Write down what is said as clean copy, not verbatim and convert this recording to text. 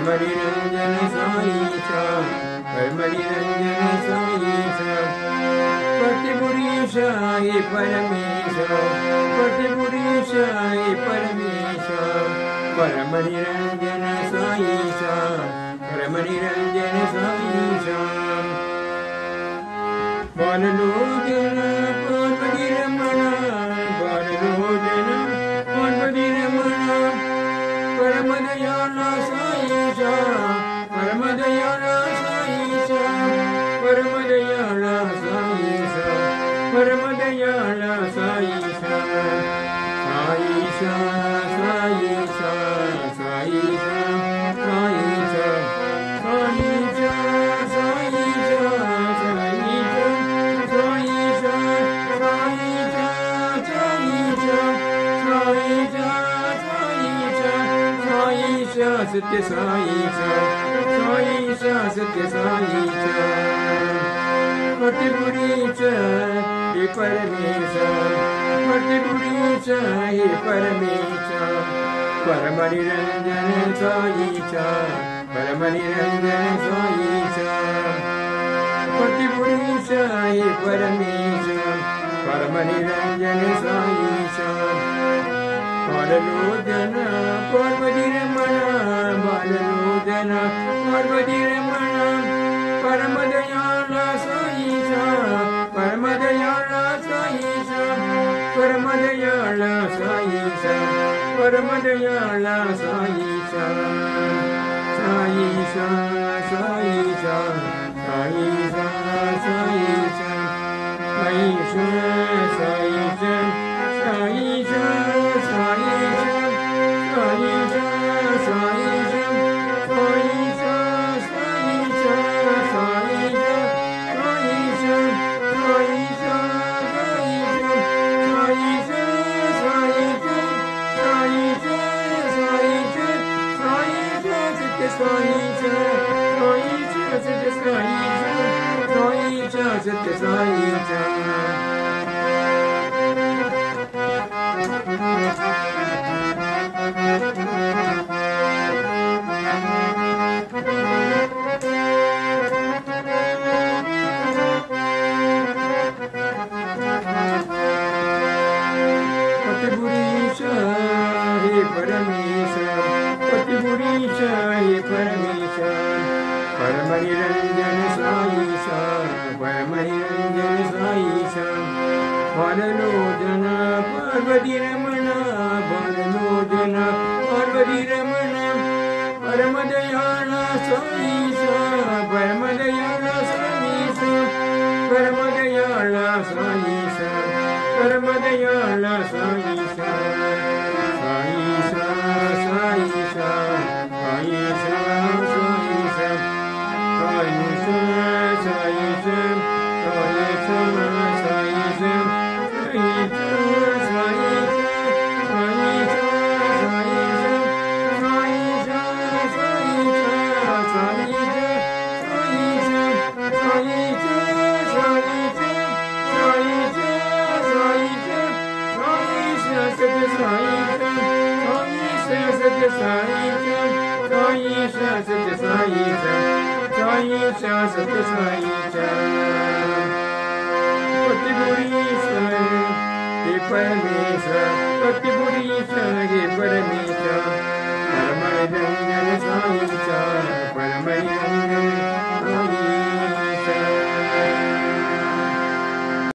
परमनिरंजन साईशा परमनिरंजन साईशा पतिपुरीशा हे परमेश पतिपुरीशा हे परमेश परमनिरंजन साईशा परमनिरंजन साईशा बाललोचन पार्वती रमण बाललोचन पार्वती रमण परमदयाला साईशा परमदयाला साईशा परमदयाला साईशा परमदयाला साईशा साईशा साईशा साईशा साईशा साईशा साईशा साईशा साईशा साईशा साईशा सत्य साईशा साईशा सत्य साईशा पतिपुरीशा हे परमेश पतिपुरीशा हे परमेश परमनिरंजन साईशा परमनिरंजन साईशा पतिपुरीशा हे परमेश परमनिरंजन साईशा बाललोचन पार्वती रमण बाललोचन पार्वती रमण परमदयाला साईशा परमदयाला साईशा परमदयाला साईशा परमदयाला साईशा साईशा साईशा साईशा साईशा साईशा साईशा साईशा पतिपुरीशा हे परमेश पतिपुरीशा हे परमेश परमनिरंजन साईशा परमनिरंजन साईशा बाललोचन पार्वती रमण बाललोचन पार्वती रमण परमदयाला साईशा परमदयाला साईशा परमदयाला साईशा परमदयाला साईशा साईशा साईशा साईशा साईशा साईशा साईशा साईशा पतिपुरीशा हे परमेश पतिपुरीशा हे परमेश